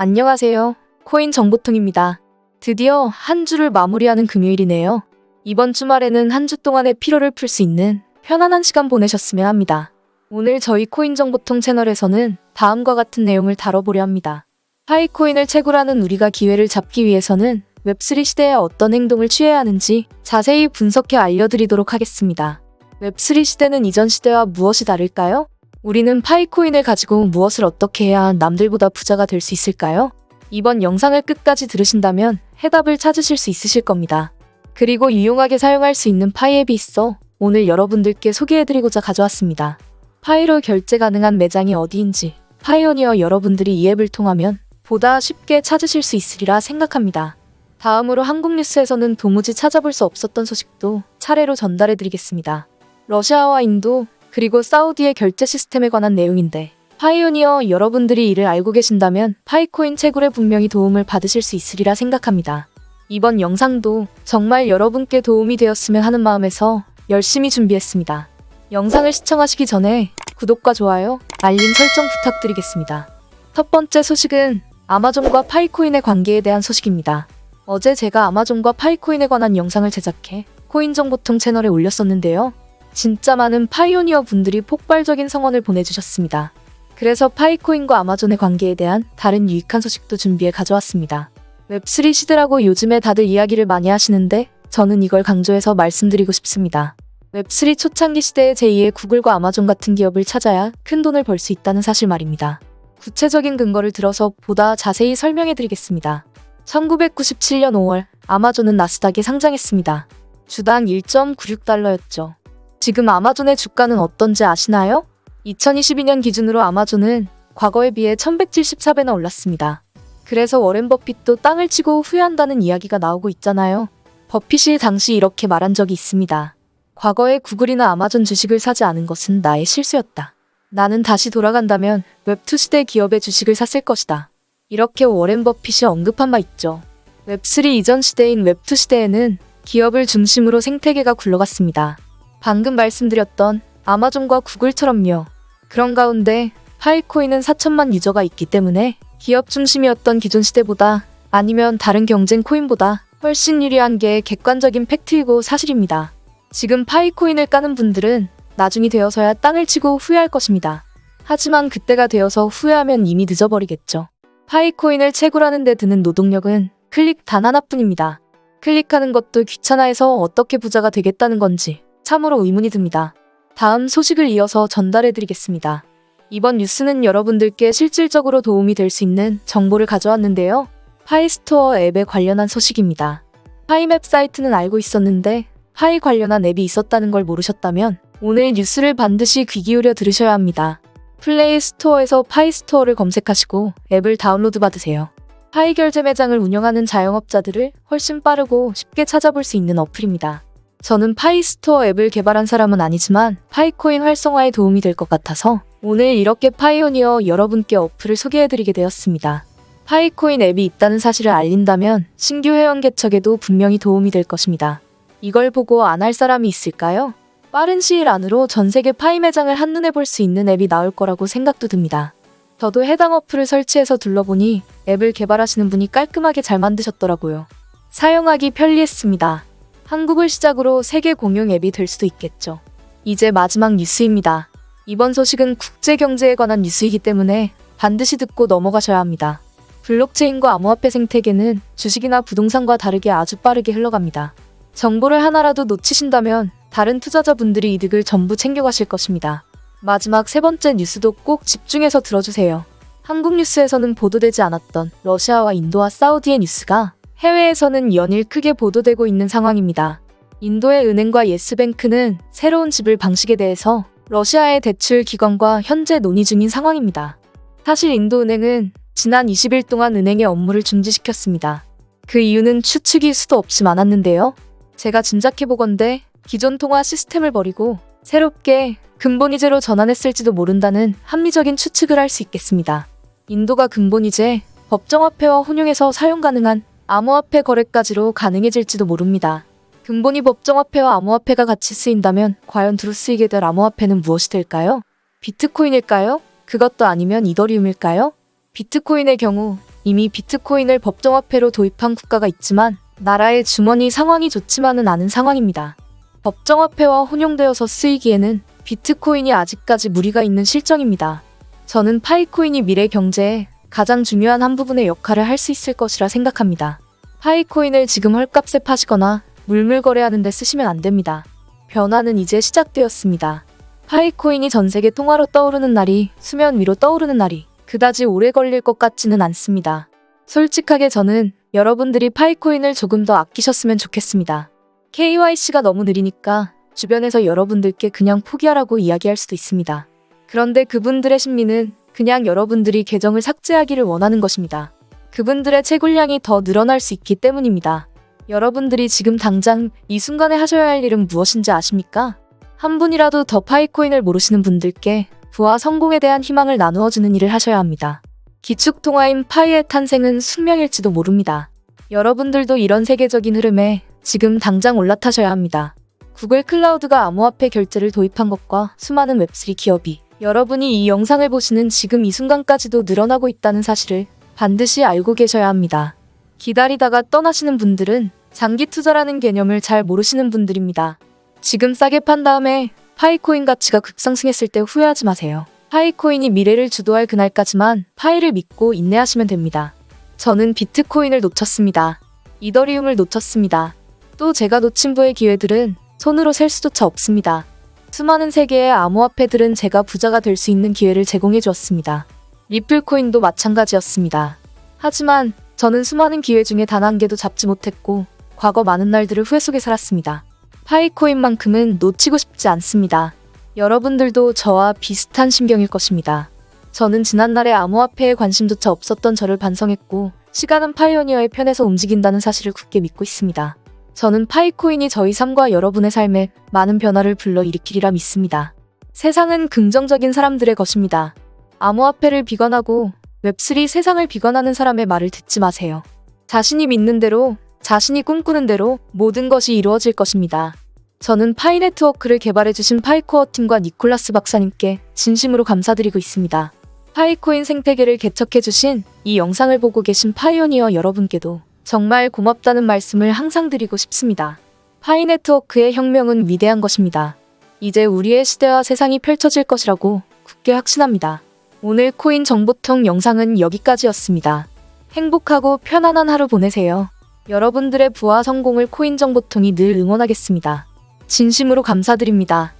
안녕하세요. 코인 정보통입니다. 드디어 한 주를 마무리하는 금요일이네요. 이번 주말에는 한 주 동안의 피로를 풀 수 있는 편안한 시간 보내셨으면 합니다. 오늘 저희 코인 정보통 채널에서는 다음과 같은 내용을 다뤄보려 합니다. 파이코인을 채굴하는 우리가 기회를 잡기 위해서는 웹3 시대에 어떤 행동을 취해야 하는지 자세히 분석해 알려드리도록 하겠습니다. 웹3 시대는 이전 시대와 무엇이 다를까요? 우리는 파이코인을 가지고 무엇을 어떻게 해야 남들보다 부자가 될 수 있을까요? 이번 영상을 끝까지 들으신다면 해답을 찾으실 수 있으실 겁니다. 그리고 유용하게 사용할 수 있는 파이 앱이 있어 오늘 여러분들께 소개해드리고자 가져왔습니다. 파이로 결제 가능한 매장이 어디인지 파이오니어 여러분들이 이 앱을 통하면 보다 쉽게 찾으실 수 있으리라 생각합니다. 다음으로 한국 뉴스에서는 도무지 찾아볼 수 없었던 소식도 차례로 전달해드리겠습니다. 러시아와 인도, 그리고 사우디의 결제 시스템에 관한 내용인데 파이오니어 여러분들이 이를 알고 계신다면 파이코인 채굴에 분명히 도움을 받으실 수 있으리라 생각합니다. 이번 영상도 정말 여러분께 도움이 되었으면 하는 마음에서 열심히 준비했습니다. 영상을 시청하시기 전에 구독과 좋아요, 알림 설정 부탁드리겠습니다. 첫 번째 소식은 아마존과 파이코인의 관계에 대한 소식입니다. 어제 제가 아마존과 파이코인에 관한 영상을 제작해 코인정보통 채널에 올렸었는데요. 진짜 많은 파이오니어 분들이 폭발적인 성원을 보내주셨습니다. 그래서 파이코인과 아마존의 관계에 대한 다른 유익한 소식도 준비해 가져왔습니다. 웹3 시대라고 요즘에 다들 이야기를 많이 하시는데 저는 이걸 강조해서 말씀드리고 싶습니다. 웹3 초창기 시대의 제2의 구글과 아마존 같은 기업을 찾아야 큰 돈을 벌 수 있다는 사실 말입니다. 구체적인 근거를 들어서 보다 자세히 설명해 드리겠습니다. 1997년 5월 아마존은 나스닥에 상장했습니다. 주당 1.96달러였죠. 지금 아마존의 주가는 어떤지 아시나요? 2022년 기준으로 아마존은 과거에 비해 1174배나 올랐습니다. 그래서 워렌 버핏도 땅을 치고 후회한다는 이야기가 나오고 있잖아요. 버핏이 당시 이렇게 말한 적이 있습니다. 과거에 구글이나 아마존 주식을 사지 않은 것은 나의 실수였다. 나는 다시 돌아간다면 웹2 시대 기업의 주식을 샀을 것이다. 이렇게 워렌 버핏이 언급한 바 있죠. 웹3 이전 시대인 웹2 시대에는 기업을 중심으로 생태계가 굴러갔습니다. 방금 말씀드렸던 아마존과 구글처럼요. 그런 가운데 파이코인은 4천만 유저가 있기 때문에 기업 중심이었던 기존 시대보다 아니면 다른 경쟁 코인보다 훨씬 유리한 게 객관적인 팩트이고 사실입니다. 지금 파이코인을 까는 분들은 나중이 되어서야 땅을 치고 후회할 것입니다. 하지만 그때가 되어서 후회하면 이미 늦어버리겠죠. 파이코인을 채굴하는 데 드는 노동력은 클릭 단 하나뿐입니다. 클릭하는 것도 귀찮아해서 어떻게 부자가 되겠다는 건지 참으로 의문이 듭니다. 다음 소식을 이어서 전달해드리겠습니다. 이번 뉴스는 여러분들께 실질적으로 도움이 될 수 있는 정보를 가져왔는데요. 파이스토어 앱에 관련한 소식입니다. 파이맵 사이트는 알고 있었는데 파이 관련한 앱이 있었다는 걸 모르셨다면 오늘 뉴스를 반드시 귀 기울여 들으셔야 합니다. 플레이 스토어에서 파이스토어를 검색하시고 앱을 다운로드 받으세요. 파이 결제 매장을 운영하는 자영업자들을 훨씬 빠르고 쉽게 찾아볼 수 있는 어플입니다. 저는 파이스토어 앱을 개발한 사람은 아니지만 파이코인 활성화에 도움이 될 것 같아서 오늘 이렇게 파이오니어 여러분께 어플을 소개해드리게 되었습니다. 파이코인 앱이 있다는 사실을 알린다면 신규 회원 개척에도 분명히 도움이 될 것입니다. 이걸 보고 안 할 사람이 있을까요? 빠른 시일 안으로 전 세계 파이 매장을 한눈에 볼 수 있는 앱이 나올 거라고 생각도 듭니다. 저도 해당 어플을 설치해서 둘러보니 앱을 개발하시는 분이 깔끔하게 잘 만드셨더라고요. 사용하기 편리했습니다. 한국을 시작으로 세계 공용 앱이 될 수도 있겠죠. 이제 마지막 뉴스입니다. 이번 소식은 국제 경제에 관한 뉴스이기 때문에 반드시 듣고 넘어가셔야 합니다. 블록체인과 암호화폐 생태계는 주식이나 부동산과 다르게 아주 빠르게 흘러갑니다. 정보를 하나라도 놓치신다면 다른 투자자분들이 이득을 전부 챙겨가실 것입니다. 마지막 세 번째 뉴스도 꼭 집중해서 들어주세요. 한국 뉴스에서는 보도되지 않았던 러시아와 인도와 사우디의 뉴스가 해외에서는 연일 크게 보도되고 있는 상황입니다. 인도의 은행과 예스뱅크는 새로운 지불 방식에 대해서 러시아의 대출 기관과 현재 논의 중인 상황입니다. 사실 인도은행은 지난 20일 동안 은행의 업무를 중지시켰습니다. 그 이유는 추측이 수도 없이 많았는데요. 제가 짐작해보건대 기존 통화 시스템을 버리고 새롭게 근본이제로 전환했을지도 모른다는 합리적인 추측을 할 수 있겠습니다. 인도가 근본이제, 법정화폐와 혼용해서 사용 가능한 암호화폐 거래까지로 가능해질지도 모릅니다. 근본이 법정화폐와 암호화폐가 같이 쓰인다면 과연 두루 쓰이게 될 암호화폐는 무엇이 될까요? 비트코인일까요? 그것도 아니면 이더리움일까요? 비트코인의 경우 이미 비트코인을 법정화폐로 도입한 국가가 있지만 나라의 주머니 상황이 좋지만은 않은 상황입니다. 법정화폐와 혼용되어서 쓰이기에는 비트코인이 아직까지 무리가 있는 실정입니다. 저는 파이코인이 미래 경제에 가장 중요한 한 부분의 역할을 할 수 있을 것이라 생각합니다. 파이코인을 지금 헐값에 파시거나 물물거래하는 데 쓰시면 안 됩니다. 변화는 이제 시작되었습니다. 파이코인이 전 세계 통화로 떠오르는 날이 수면 위로 떠오르는 날이 그다지 오래 걸릴 것 같지는 않습니다. 솔직하게 저는 여러분들이 파이코인을 조금 더 아끼셨으면 좋겠습니다. KYC가 너무 느리니까 주변에서 여러분들께 그냥 포기하라고 이야기할 수도 있습니다. 그런데 그분들의 심리는 그냥 여러분들이 계정을 삭제하기를 원하는 것입니다. 그분들의 채굴량이 더 늘어날 수 있기 때문입니다. 여러분들이 지금 당장 이 순간에 하셔야 할 일은 무엇인지 아십니까? 한 분이라도 더 파이코인을 모르시는 분들께 부와 성공에 대한 희망을 나누어주는 일을 하셔야 합니다. 기축통화인 파이의 탄생은 숙명일지도 모릅니다. 여러분들도 이런 세계적인 흐름에 지금 당장 올라타셔야 합니다. 구글 클라우드가 암호화폐 결제를 도입한 것과 수많은 웹3 기업이 여러분이 이 영상을 보시는 지금 이 순간까지도 늘어나고 있다는 사실을 반드시 알고 계셔야 합니다. 기다리다가 떠나시는 분들은 장기 투자라는 개념을 잘 모르시는 분들입니다. 지금 싸게 판 다음에 파이코인 가치가 급상승했을 때 후회하지 마세요. 파이코인이 미래를 주도할 그날까지만 파이를 믿고 인내하시면 됩니다. 저는 비트코인을 놓쳤습니다. 이더리움을 놓쳤습니다. 또 제가 놓친 부의 기회들은 손으로 셀 수조차 없습니다. 수많은 세계의 암호화폐들은 제가 부자가 될 수 있는 기회를 제공해 주었습니다. 리플코인도 마찬가지였습니다. 하지만 저는 수많은 기회 중에 단 한 개도 잡지 못했고 과거 많은 날들을 후회 속에 살았습니다. 파이코인만큼은 놓치고 싶지 않습니다. 여러분들도 저와 비슷한 심경일 것입니다. 저는 지난날의 암호화폐에 관심조차 없었던 저를 반성했고 시간은 파이오니어의 편에서 움직인다는 사실을 굳게 믿고 있습니다. 저는 파이코인이 저희 삶과 여러분의 삶에 많은 변화를 불러일으키리라 믿습니다. 세상은 긍정적인 사람들의 것입니다. 암호화폐를 비관하고 웹3 세상을 비관하는 사람의 말을 듣지 마세요. 자신이 믿는 대로, 자신이 꿈꾸는 대로 모든 것이 이루어질 것입니다. 저는 파이네트워크를 개발해주신 파이코어 팀과 니콜라스 박사님께 진심으로 감사드리고 있습니다. 파이코인 생태계를 개척해주신 이 영상을 보고 계신 파이오니어 여러분께도 정말 고맙다는 말씀을 항상 드리고 싶습니다. 파이네트워크의 혁명은 위대한 것입니다. 이제 우리의 시대와 세상이 펼쳐질 것이라고 굳게 확신합니다. 오늘 코인 정보통 영상은 여기까지였습니다. 행복하고 편안한 하루 보내세요. 여러분들의 부와 성공을 코인 정보통이 늘 응원하겠습니다. 진심으로 감사드립니다.